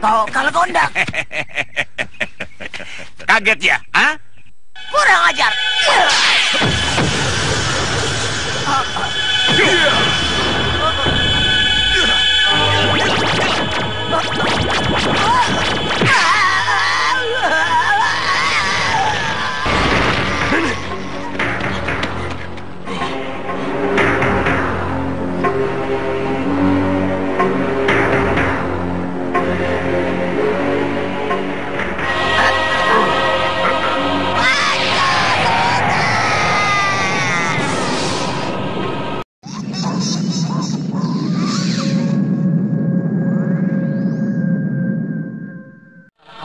Kau kalah kondak. Kaget ya? Hah? Kurang ajar.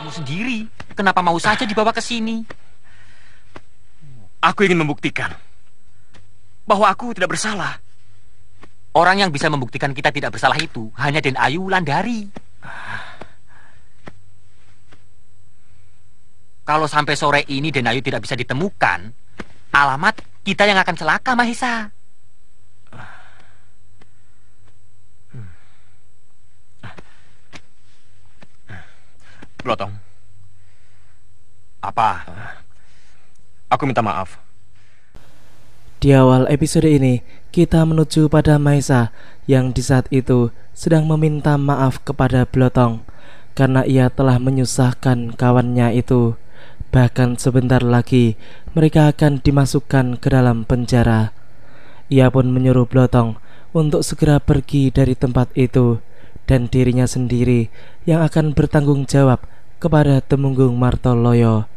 Sendiri, kenapa mau saja dibawa ke sini? Aku ingin membuktikan bahwa aku tidak bersalah. Orang yang bisa membuktikan kita tidak bersalah itu hanya Den Ayu Wulandari. Kalau sampai sore ini Den Ayu tidak bisa ditemukan, alamat kita yang akan celaka, Mahesa. Blotong. Apa? Aku minta maaf. Di awal episode ini, kita menuju pada Mahesa yang di saat itu sedang meminta maaf kepada Blotong karena ia telah menyusahkan kawannya itu. Bahkan sebentar lagi mereka akan dimasukkan ke dalam penjara. Ia pun menyuruh Blotong untuk segera pergi dari tempat itu dan dirinya sendiri yang akan bertanggung jawab kepada Temunggung Martoloyo.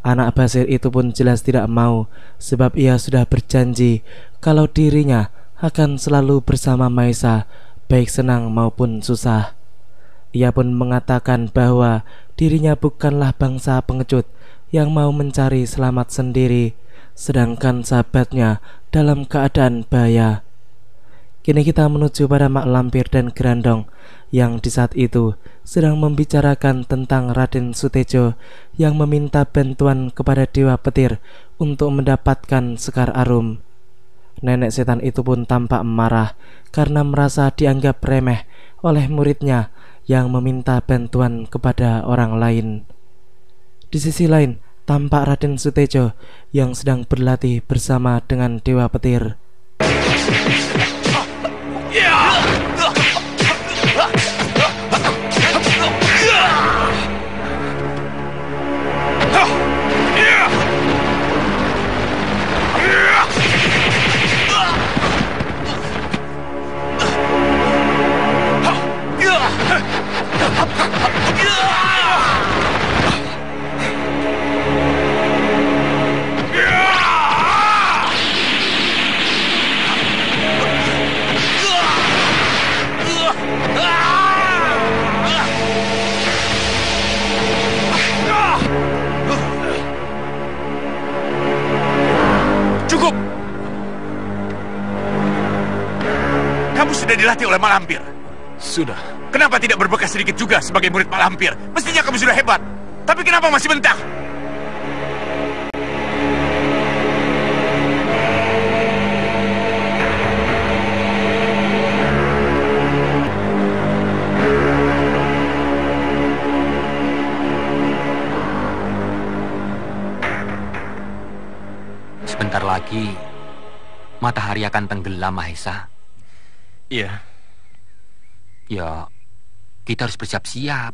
Anak Basir itu pun jelas tidak mau, sebab ia sudah berjanji kalau dirinya akan selalu bersama Mahesa, baik senang maupun susah. Ia pun mengatakan bahwa dirinya bukanlah bangsa pengecut yang mau mencari selamat sendiri, sedangkan sahabatnya dalam keadaan bahaya. Kini kita menuju pada Mak Lampir dan Grandong yang di saat itu sedang membicarakan tentang Raden Sutejo yang meminta bantuan kepada Dewa Petir untuk mendapatkan Sekar Arum. Nenek setan itu pun tampak marah karena merasa dianggap remeh oleh muridnya yang meminta bantuan kepada orang lain. Di sisi lain, tampak Raden Sutejo yang sedang berlatih bersama dengan Dewa Petir. Cukup! Kamu sudah dilatih oleh Mak Lampir. Sudah. Kenapa tidak berbekas sedikit juga sebagai murid Mak Lampir? Mestinya kamu sudah hebat. Tapi kenapa masih mentah? Sebentar lagi matahari akan tenggelam, Mahesa. Iya. Ya, kita harus bersiap-siap.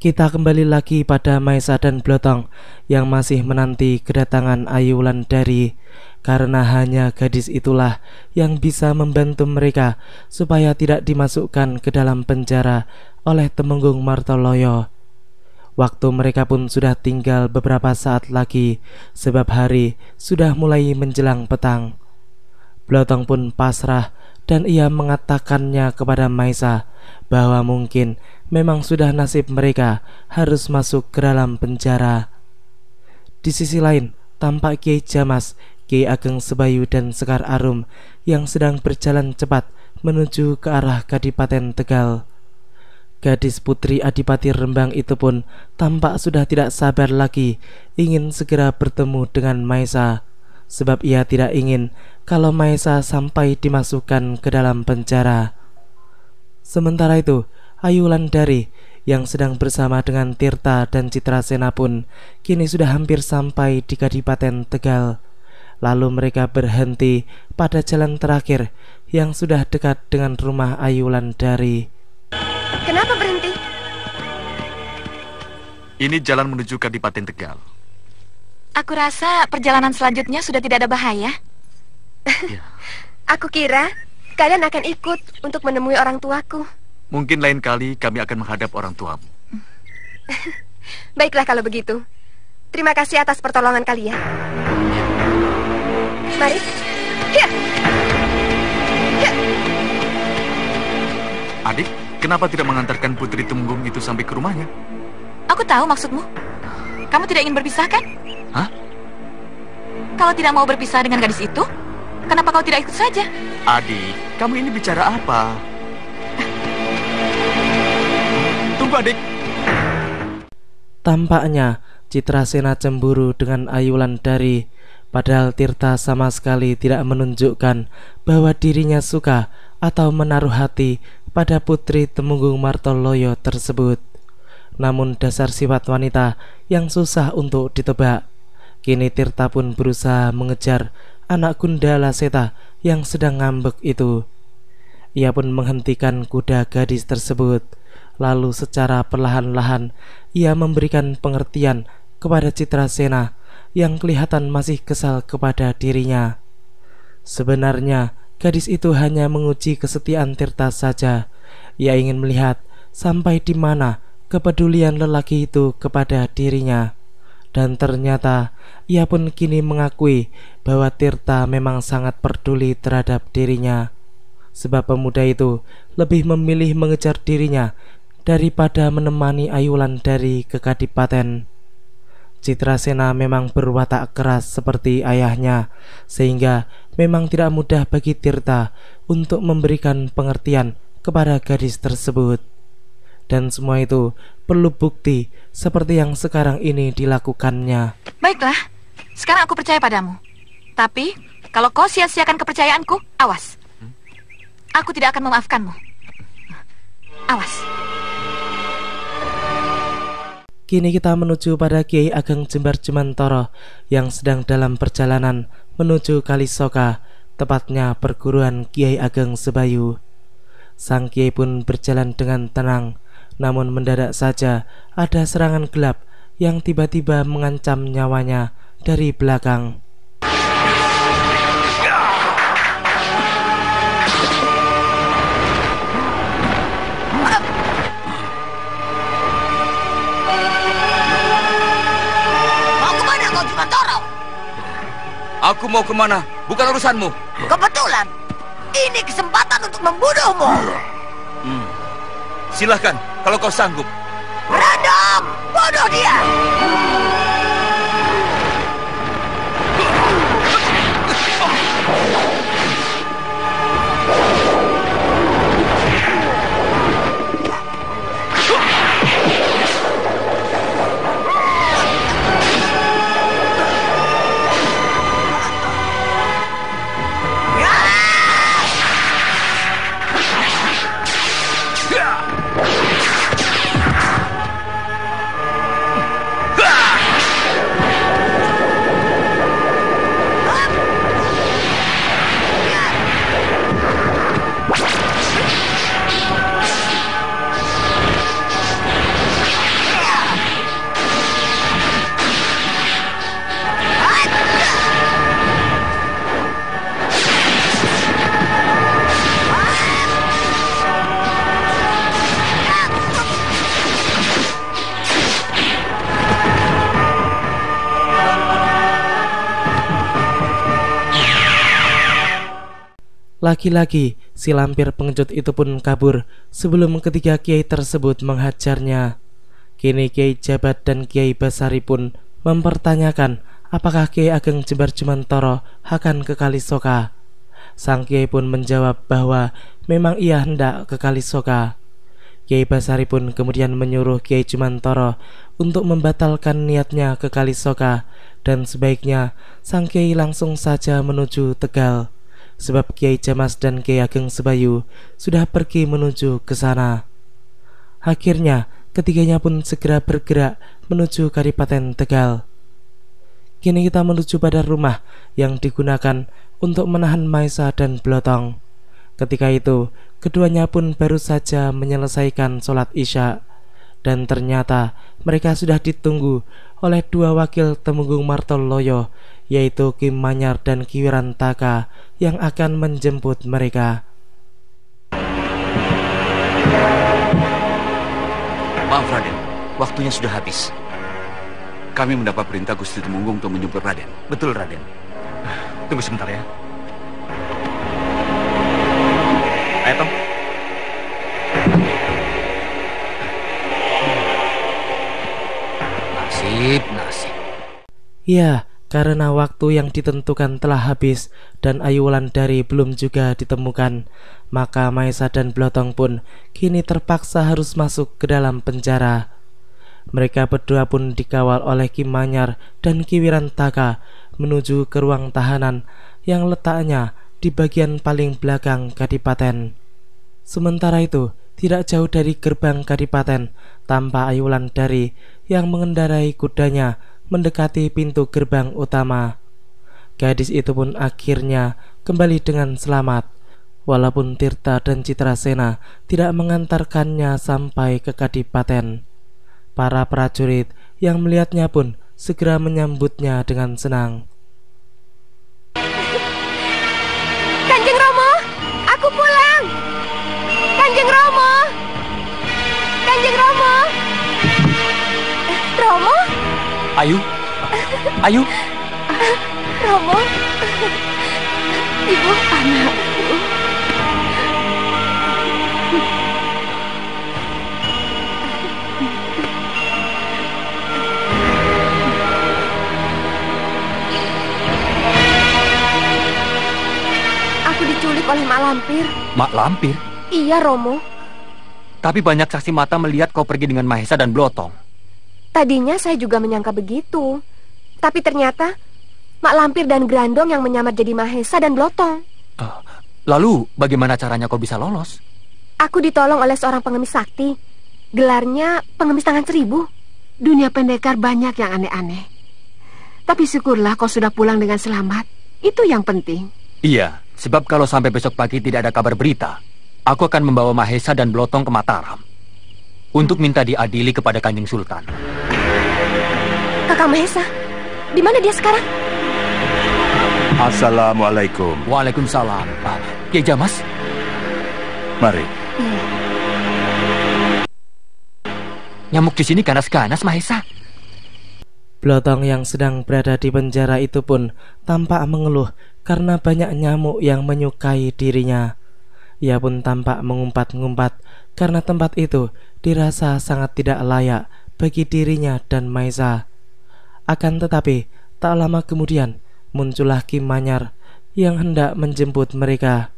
Kita kembali lagi pada Mahesa dan Blotong yang masih menanti kedatangan Ayu Wulandari, karena hanya gadis itulah yang bisa membantu mereka supaya tidak dimasukkan ke dalam penjara oleh Temenggung Martoloyo. Waktu mereka pun sudah tinggal beberapa saat lagi, sebab hari sudah mulai menjelang petang. Blotong pun pasrah dan ia mengatakannya kepada Mahesa bahwa mungkin memang sudah nasib mereka harus masuk ke dalam penjara. Di sisi lain, tampak Kiai Jamas, Kiai Ageng Sebayu dan Sekar Arum yang sedang berjalan cepat menuju ke arah Kadipaten Tegal. Gadis putri Adipati Rembang itu pun tampak sudah tidak sabar lagi ingin segera bertemu dengan Maesa, sebab ia tidak ingin kalau Maesa sampai dimasukkan ke dalam penjara. Sementara itu, Ayu Wulandari yang sedang bersama dengan Tirta dan Citrasena pun kini sudah hampir sampai di Kadipaten Tegal. Lalu mereka berhenti pada jalan terakhir yang sudah dekat dengan rumah Ayu Wulandari. Kenapa berhenti? Ini jalan menuju Kadipaten Tegal. Aku rasa perjalanan selanjutnya sudah tidak ada bahaya. Ya. Aku kira kalian akan ikut untuk menemui orang tuaku. Mungkin lain kali kami akan menghadap orang tuamu. Baiklah kalau begitu. Terima kasih atas pertolongan kalian. Mari. Ya. Ya. Adik, kenapa tidak mengantarkan Putri Temunggung itu sampai ke rumahnya? Aku tahu maksudmu. Kamu tidak ingin berpisah kan? Hah? Kalau tidak mau berpisah dengan gadis itu, kenapa kau tidak ikut saja? Adik, kamu ini bicara apa? Tunggu, adik. Tampaknya Citrasena cemburu dengan Ayu Wulandari, padahal Tirta sama sekali tidak menunjukkan bahwa dirinya suka atau menaruh hati pada Putri Temunggung Martoloyo tersebut. Namun dasar sifat wanita yang susah untuk ditebak. Kini Tirta pun berusaha mengejar anak Gundala Seta yang sedang ngambek itu. Ia pun menghentikan kuda gadis tersebut. Lalu secara perlahan-lahan ia memberikan pengertian kepada Citrasena yang kelihatan masih kesal kepada dirinya. Sebenarnya gadis itu hanya menguji kesetiaan Tirta saja. Ia ingin melihat sampai di mana kepedulian lelaki itu kepada dirinya. Dan ternyata ia pun kini mengakui bahwa Tirta memang sangat peduli terhadap dirinya. Sebab pemuda itu lebih memilih mengejar dirinya daripada menemani Ayu Wulandari ke Kadipaten. Citrasena memang berwatak keras seperti ayahnya, sehingga memang tidak mudah bagi Tirta untuk memberikan pengertian kepada gadis tersebut. Dan semua itu perlu bukti seperti yang sekarang ini dilakukannya. Baiklah, sekarang aku percaya padamu. Tapi, kalau kau sia-siakan kepercayaanku, awas. Aku tidak akan memaafkanmu. Awas. Kini kita menuju pada Kiai Ageng Jembar Jemantoro yang sedang dalam perjalanan menuju Kalisoka, tepatnya perguruan Kiai Ageng Sebayu. Sang Kiai pun berjalan dengan tenang, namun mendadak saja ada serangan gelap yang tiba-tiba mengancam nyawanya dari belakang. Mau kemana kau Jumantoro? Aku mau kemana? Bukan urusanmu. Kebetulan, ini kesempatan untuk membunuhmu. Silahkan, kalau kau sanggup. Beradab, bunuh dia. Lagi-lagi si lampir pengecut itu pun kabur sebelum ketiga kiai tersebut menghajarnya. Kini Kiai Jabat dan Kiai Basari pun mempertanyakan apakah Kiai Ageng Jembar Jemantoro akan ke Kalisoka. Sang kiai pun menjawab bahwa memang ia hendak ke Kalisoka. Kiai Basari pun kemudian menyuruh Kiai Jumantoro untuk membatalkan niatnya ke Kalisoka, dan sebaiknya sang Kiai langsung saja menuju Tegal, sebab Kiai Jamas dan Kiai Ageng Sebayu sudah pergi menuju ke sana. Akhirnya ketiganya pun segera bergerak menuju Kadipaten Tegal. Kini kita menuju pada rumah yang digunakan untuk menahan Maesa dan Blotong. Ketika itu keduanya pun baru saja menyelesaikan sholat Isya, dan ternyata mereka sudah ditunggu oleh dua wakil Temenggung Martoloyo, yaitu Ki Manyar dan Ki Wirantaka, yang akan menjemput mereka. Maaf Raden, waktunya sudah habis. Kami mendapat perintah Gusti Temenggung untuk menjemput Raden. Betul, Raden. Tunggu sebentar ya. Ayo, Tong. Nasib. Ya, karena waktu yang ditentukan telah habis dan Ayu Wulandari belum juga ditemukan, maka Maesa dan Blotong pun kini terpaksa harus masuk ke dalam penjara. Mereka berdua pun dikawal oleh Ki Manyar dan Ki Wirantaka menuju ke ruang tahanan yang letaknya di bagian paling belakang Kadipaten. Sementara itu, tidak jauh dari gerbang Kadipaten, tampak Ayu Wulandari yang mengendarai kudanya mendekati pintu gerbang utama. Gadis itu pun akhirnya kembali dengan selamat, walaupun Tirta dan Citrasena tidak mengantarkannya sampai ke Kadipaten. Para prajurit yang melihatnya pun segera menyambutnya dengan senang. Kanjeng Romo, aku pulang. Kanjeng Romo. Kanjeng Romo. Romo? Ayu. Romo. Ibu, anakku. Aku diculik oleh Mak Lampir. Mak Lampir? Iya, Romo. Tapi banyak saksi mata melihat kau pergi dengan Mahesa dan Blotong. Tadinya saya juga menyangka begitu. Tapi ternyata Mak Lampir dan Grandong yang menyamar jadi Mahesa dan Blotong. Lalu bagaimana caranya kau bisa lolos? Aku ditolong oleh seorang pengemis sakti. Gelarnya pengemis tangan 1000. Dunia pendekar banyak yang aneh-aneh. Tapi syukurlah kau sudah pulang dengan selamat. Itu yang penting. Iya, sebab kalau sampai besok pagi tidak ada kabar berita, aku akan membawa Mahesa dan Blotong ke Mataram untuk minta diadili kepada Kanjeng Sultan. Kakak Mahesa, di mana dia sekarang? Assalamualaikum. Waalaikumsalam. Kiai Jamas? Mari. Nyamuk di sini ganas-ganas, Mahesa. Blotong yang sedang berada di penjara itu pun tampak mengeluh karena banyak nyamuk yang menyukai dirinya. Ia pun tampak mengumpat-ngumpat karena tempat itu dirasa sangat tidak layak bagi dirinya dan Maesa. Akan tetapi, tak lama kemudian muncullah Ki Manyar yang hendak menjemput mereka.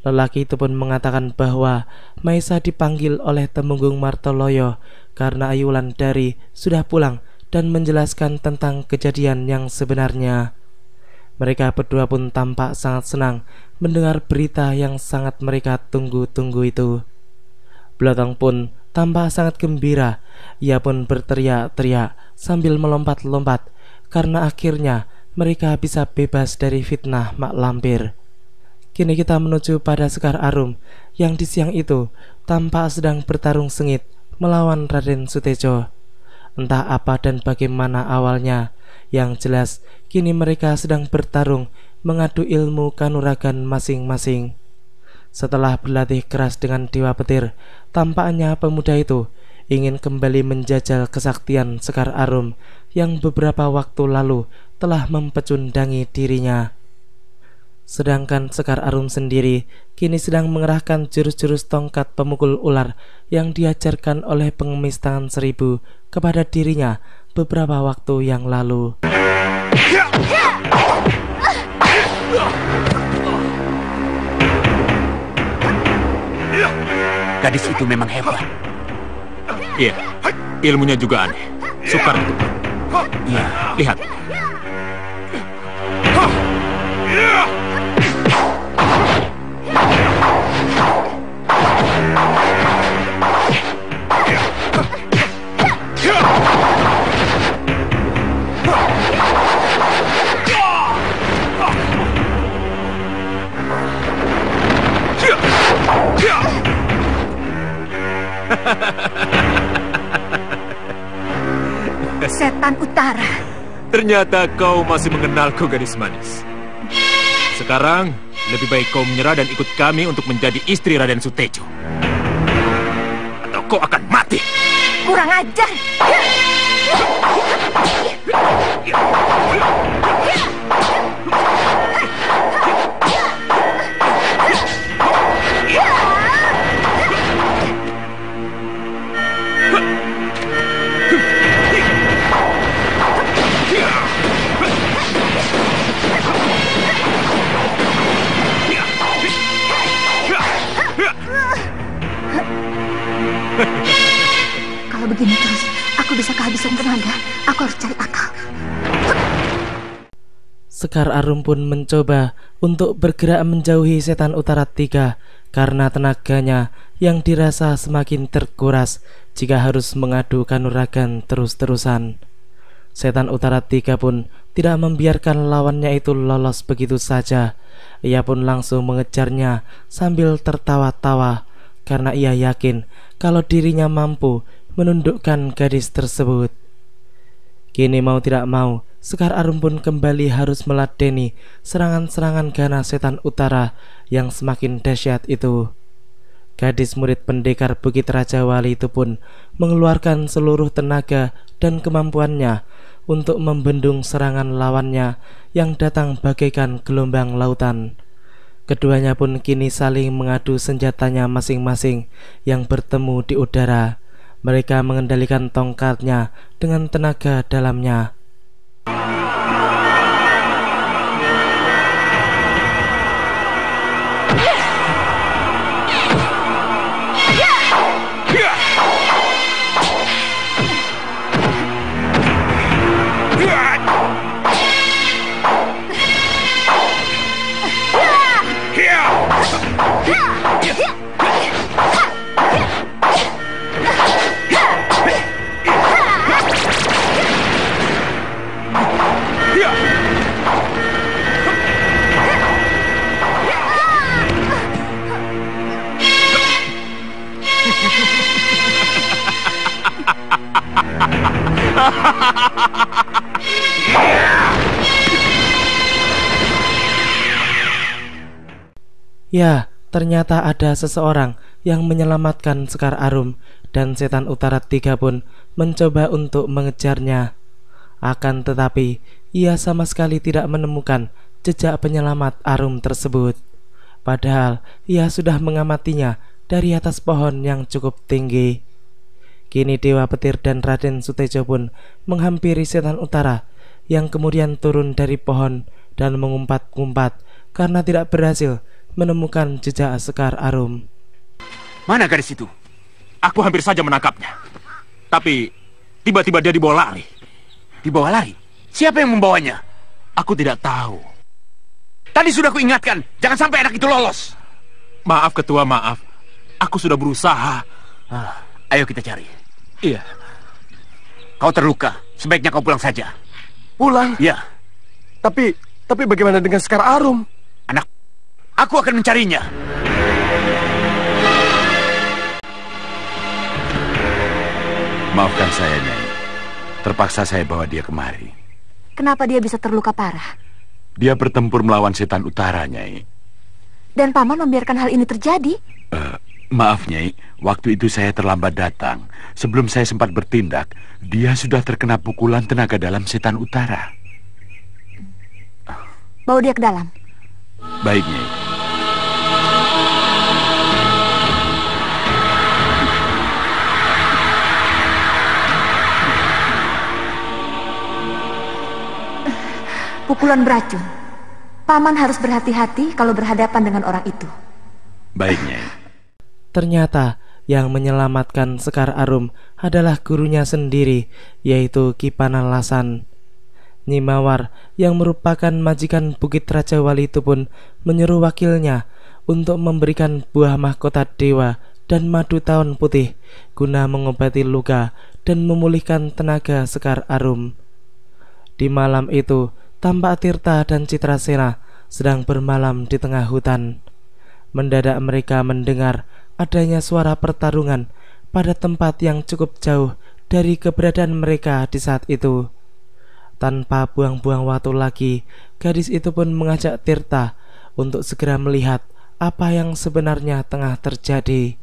Lelaki itu pun mengatakan bahwa Maesa dipanggil oleh Temenggung Martoloyo karena Ayu Wulandari sudah pulang dan menjelaskan tentang kejadian yang sebenarnya. Mereka berdua pun tampak sangat senang mendengar berita yang sangat mereka tunggu-tunggu itu. Blotong pun tampak sangat gembira. Ia pun berteriak-teriak sambil melompat-lompat karena akhirnya mereka bisa bebas dari fitnah Mak Lampir. Kini kita menuju pada Sekar Arum yang di siang itu tampak sedang bertarung sengit melawan Raden Sutejo. Entah apa dan bagaimana awalnya, yang jelas kini mereka sedang bertarung mengadu ilmu kanuragan masing-masing. Setelah berlatih keras dengan Dewa Petir, tampaknya pemuda itu ingin kembali menjajal kesaktian Sekar Arum yang beberapa waktu lalu telah mempecundangi dirinya. Sedangkan Sekar Arum sendiri kini sedang mengerahkan jurus-jurus tongkat pemukul ular yang diajarkan oleh pengemis tangan 1000 kepada dirinya beberapa waktu yang lalu. Gadis itu memang hebat. Iya, ilmunya juga aneh. Sukar itu. Iya. Lihat. Setan Utara. Ternyata kau masih mengenalku, gadis manis. Sekarang, lebih baik kau menyerah dan ikut kami untuk menjadi istri Raden Sutejo. Atau kau akan mati. Kurang ajar. Kalau begini terus, aku bisa kehabisan tenaga. Aku harus cari akal. Sekar Arum pun mencoba untuk bergerak menjauhi Setan Utara 3 karena tenaganya yang dirasa semakin terkuras jika harus mengadu kanuragan terus-terusan. Setan Utara 3 pun tidak membiarkan lawannya itu lolos begitu saja. Ia pun langsung mengejarnya sambil tertawa-tawa karena ia yakin kalau dirinya mampu menundukkan gadis tersebut. Kini mau tidak mau, Sekar Arum pun kembali harus meladeni serangan-serangan ganas Setan Utara yang semakin dahsyat itu. Gadis murid pendekar Bukit Raja Wali itu pun mengeluarkan seluruh tenaga dan kemampuannya untuk membendung serangan lawannya yang datang bagaikan gelombang lautan. Keduanya pun kini saling mengadu senjatanya masing-masing yang bertemu di udara. Mereka mengendalikan tongkatnya dengan tenaga dalamnya. Ya, ternyata ada seseorang yang menyelamatkan Sekar Arum dan Setan Utara 3 pun mencoba untuk mengejarnya. Akan tetapi, ia sama sekali tidak menemukan jejak penyelamat Arum tersebut. Padahal, ia sudah mengamatinya dari atas pohon yang cukup tinggi. Kini Dewa Petir dan Raden Sutejo pun menghampiri Setan Utara yang kemudian turun dari pohon dan mengumpat-ngumpat karena tidak berhasil menemukan jejak Sekar Arum. Mana gadis itu? Aku hampir saja menangkapnya. Tapi tiba-tiba dia dibawa lari. Dibawa lari? Siapa yang membawanya? Aku tidak tahu. Tadi sudah kuingatkan, jangan sampai anak itu lolos. Maaf Ketua, maaf. Aku sudah berusaha. Ayo kita cari. Iya. Kau terluka, sebaiknya kau pulang saja. Pulang? Ya. Tapi bagaimana dengan Sekar Arum? Anak, aku akan mencarinya. Maafkan saya, Nyai. Terpaksa saya bawa dia kemari. Kenapa dia bisa terluka parah? Dia bertempur melawan Setan Utara, Nyai. Dan Paman membiarkan hal ini terjadi? Maaf, Nyai. Waktu itu saya terlambat datang. Sebelum saya sempat bertindak, dia sudah terkena pukulan tenaga dalam Setan Utara. Bawa dia ke dalam. Baik, Nyai. Pukulan beracun. Paman harus berhati-hati kalau berhadapan dengan orang itu. Baik, Nyai. Ternyata Yang menyelamatkan Sekar Arum adalah gurunya sendiri, yaitu Ki Panalasan. Nyi Mawar yang merupakan majikan Bukit Raja Wali itu pun menyuruh wakilnya untuk memberikan buah mahkota dewa dan madu tawon putih guna mengobati luka dan memulihkan tenaga Sekar Arum. Di malam itu, tampak Tirta dan Citrasena sedang bermalam di tengah hutan. Mendadak mereka mendengar adanya suara pertarungan pada tempat yang cukup jauh dari keberadaan mereka di saat itu. Tanpa buang-buang waktu lagi, gadis itu pun mengajak Tirta untuk segera melihat apa yang sebenarnya tengah terjadi.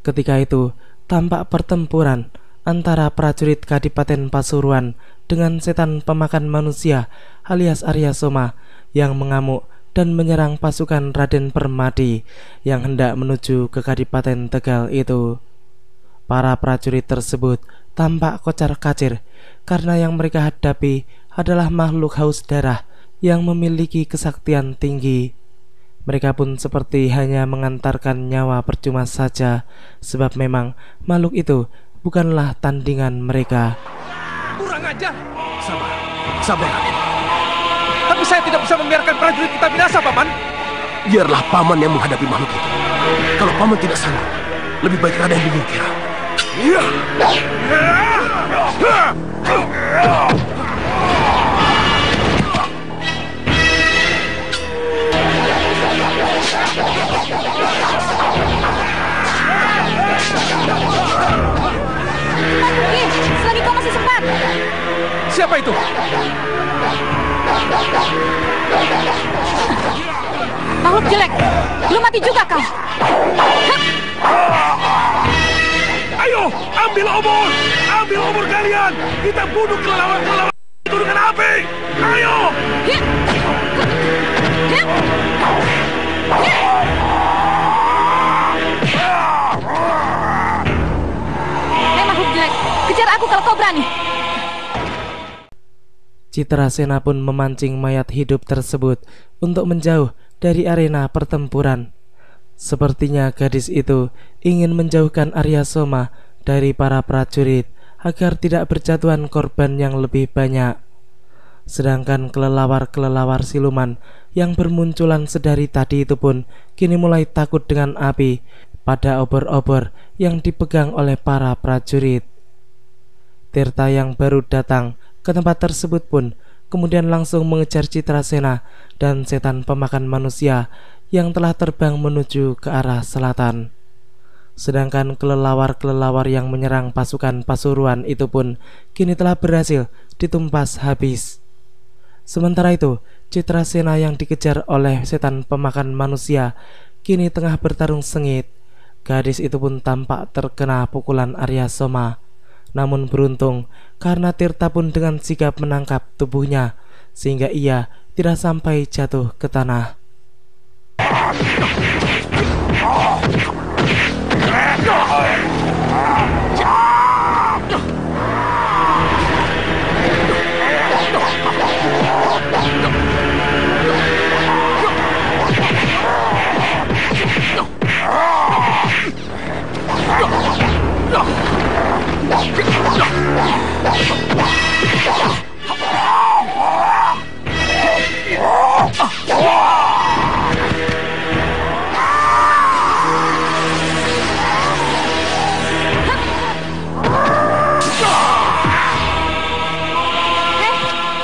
Ketika itu, tampak pertempuran antara prajurit Kadipaten Pasuruan dengan setan pemakan manusia alias Arya Soma yang mengamuk dan menyerang pasukan Raden Permadi yang hendak menuju ke Kadipaten Tegal itu. Para prajurit tersebut tampak kocar-kacir karena yang mereka hadapi adalah makhluk haus darah yang memiliki kesaktian tinggi. Mereka pun seperti hanya mengantarkan nyawa percuma saja, sebab memang makhluk itu bukanlah tandingan mereka. Kurang ajar. Sabar. Tapi saya tidak bisa membiarkan prajurit kita binasa, Paman. Biarlah Paman yang menghadapi makhluk itu. Kalau Paman tidak sanggup, lebih baik Raden menyingkir. Selagi kau masih sempat. Siapa itu? Makhluk jelek, belum mati juga kau. Ayo, ambil obor kalian. Kita bunuh kelelawar itu dengan api. Ayo. Hei makhluk jelek, kejar aku kalau kau berani. Citrasena pun memancing mayat hidup tersebut untuk menjauh dari arena pertempuran. Sepertinya gadis itu ingin menjauhkan Arya Soma dari para prajurit agar tidak berjatuhan korban yang lebih banyak. Sedangkan kelelawar-kelelawar siluman yang bermunculan sedari tadi itu pun kini mulai takut dengan api pada obor-obor yang dipegang oleh para prajurit. Tirta yang baru datang ke tempat tersebut pun kemudian langsung mengejar Citrasena dan setan pemakan manusia yang telah terbang menuju ke arah selatan. Sedangkan kelelawar-kelelawar yang menyerang pasukan Pasuruan itu pun kini telah berhasil ditumpas habis. Sementara itu, Citrasena yang dikejar oleh setan pemakan manusia kini tengah bertarung sengit. Gadis itu pun tampak terkena pukulan Arya Soma. Namun beruntung karena Tirta pun dengan sigap menangkap tubuhnya sehingga ia tidak sampai jatuh ke tanah.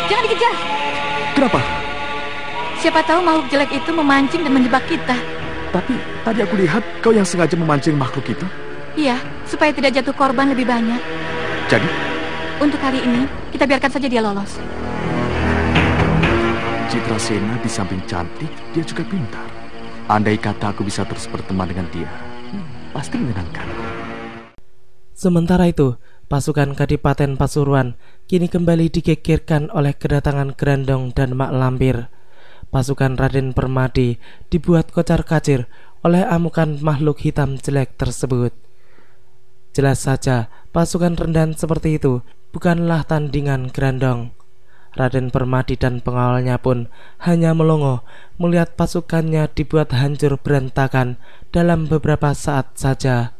Jangan dikejar. Kenapa? Siapa tahu makhluk jelek itu memancing dan menjebak kita. Tapi tadi aku lihat kau yang sengaja memancing makhluk itu. Iya, supaya tidak jatuh korban lebih banyak. Jadi? Untuk kali ini, kita biarkan saja dia lolos. Citrasena di samping cantik, dia juga pintar. Andai kata aku bisa terus berteman dengan dia, pasti menyenangkan. Sementara itu, pasukan Kadipaten Pasuruan kini kembali digegerkan oleh kedatangan Grandong dan Mak Lampir. Pasukan Raden Permadi dibuat kocar-kacir oleh amukan makhluk hitam jelek tersebut. Jelas saja, pasukan rendahan seperti itu bukanlah tandingan Grandong. Raden Permadi dan pengawalnya pun hanya melongo melihat pasukannya dibuat hancur berantakan dalam beberapa saat saja.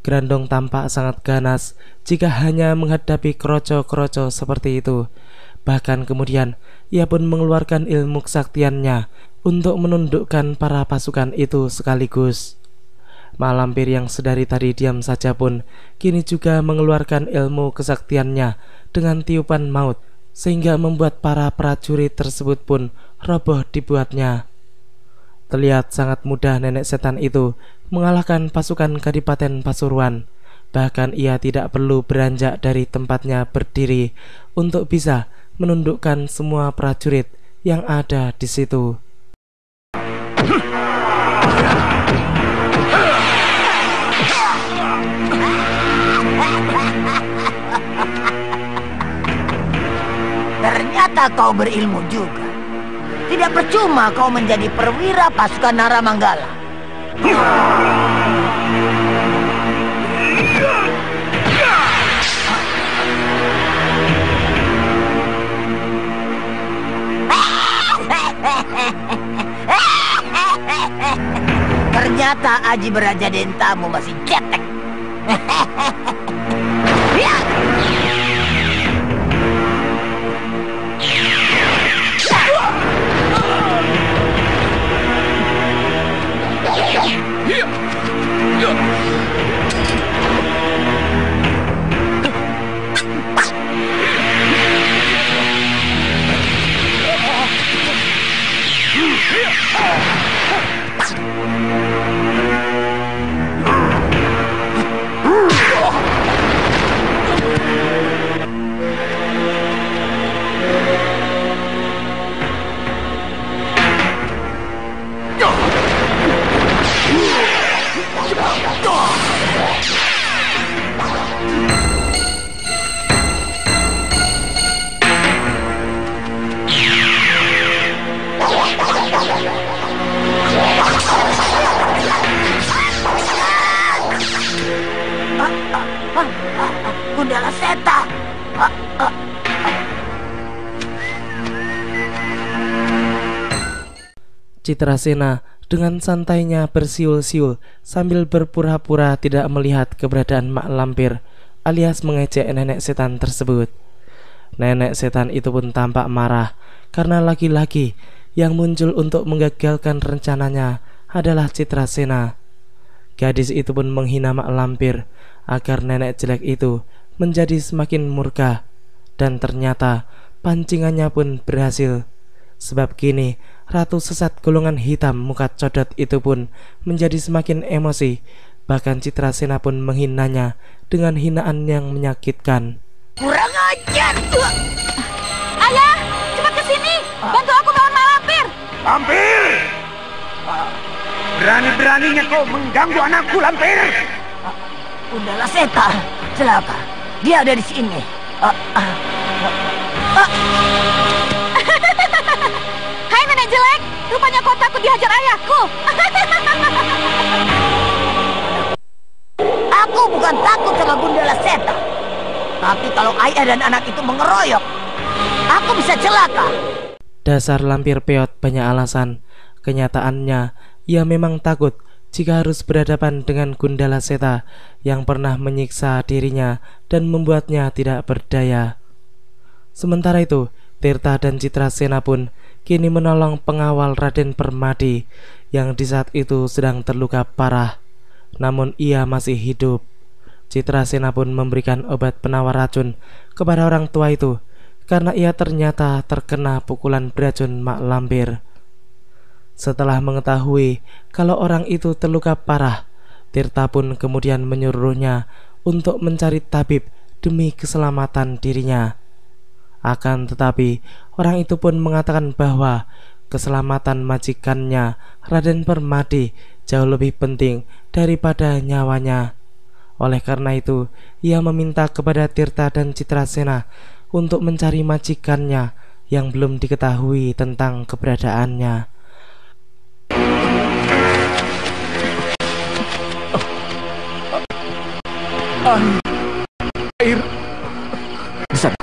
Grandong tampak sangat ganas jika hanya menghadapi kroco-kroco seperti itu. Bahkan kemudian ia pun mengeluarkan ilmu kesaktiannya untuk menundukkan para pasukan itu sekaligus. Mak Lampir yang sedari tadi diam saja pun kini juga mengeluarkan ilmu kesaktiannya dengan tiupan maut, sehingga membuat para prajurit tersebut pun roboh dibuatnya. Terlihat sangat mudah nenek setan itu mengalahkan pasukan Kadipaten Pasuruan. Bahkan ia tidak perlu beranjak dari tempatnya berdiri untuk bisa menundukkan semua prajurit yang ada di situ. Ternyata kau berilmu juga. Tidak percuma kau menjadi perwira pasukan Naramanggala. Ternyata Aji Beraja Dentamu masih cetek. Gundala Seta. Citrasena dengan santainya bersiul-siul sambil berpura-pura tidak melihat keberadaan Mak Lampir alias mengejek nenek setan tersebut. Nenek setan itu pun tampak marah karena laki-laki yang muncul untuk menggagalkan rencananya adalah Citrasena. Gadis itu pun menghina Mak Lampir agar nenek jelek itu menjadi semakin murka, dan ternyata pancingannya pun berhasil. Sebab kini ratu sesat golongan hitam muka codot itu pun menjadi semakin emosi. Bahkan Citrasena pun menghinanya dengan hinaan yang menyakitkan. Kurang ajar. Ayah, cepat ke sini. Bantu aku melawan Mak Lampir. Lampir! Berani-beraninya kau mengganggu anakku, Lampir! Gundala Seta, celaka. Dia ada di sini. Hai nenek jelek, rupanya kau takut dihajar ayahku. Aku bukan takut sama Gundala Seta. Tapi kalau ayah dan anak itu mengeroyok, aku bisa celaka. Dasar Lampir peot banyak alasan. Kenyataannya, ia memang takut jika harus berhadapan dengan Gundala Seta yang pernah menyiksa dirinya dan membuatnya tidak berdaya. Sementara itu, Tirta dan Citrasena pun kini menolong pengawal Raden Permadi yang di saat itu sedang terluka parah. Namun ia masih hidup. Citrasena pun memberikan obat penawar racun kepada orang tua itu karena ia ternyata terkena pukulan beracun Mak Lampir. Setelah mengetahui kalau orang itu terluka parah, Tirta pun kemudian menyuruhnya untuk mencari tabib demi keselamatan dirinya. Akan tetapi, orang itu pun mengatakan bahwa keselamatan majikannya, Raden Permadi, jauh lebih penting daripada nyawanya. Oleh karena itu, ia meminta kepada Tirta dan Citrasena untuk mencari majikannya yang belum diketahui tentang keberadaannya. Air di sana.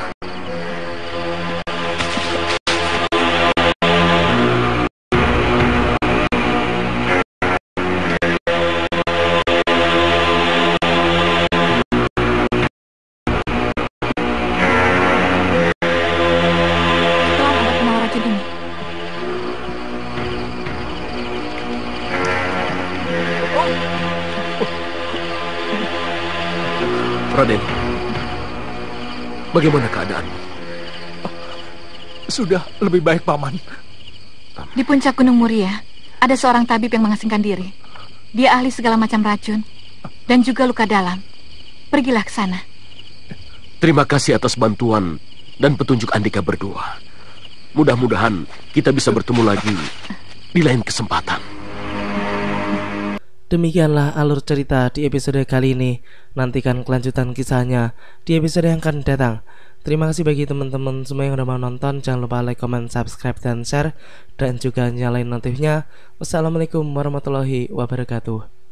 Raden, bagaimana keadaanmu? Sudah lebih baik, Paman. Di puncak Gunung Muria, ada seorang tabib yang mengasingkan diri. Dia ahli segala macam racun dan juga luka dalam. Pergilah ke sana. Terima kasih atas bantuan dan petunjuk Andika berdua. Mudah-mudahan kita bisa bertemu lagi di lain kesempatan. Demikianlah alur cerita di episode kali ini. Nantikan kelanjutan kisahnya di episode yang akan datang. Terima kasih bagi teman-teman semua yang udah mau nonton. Jangan lupa like, comment, subscribe, dan share. Dan juga nyalain notifnya. Wassalamualaikum warahmatullahi wabarakatuh.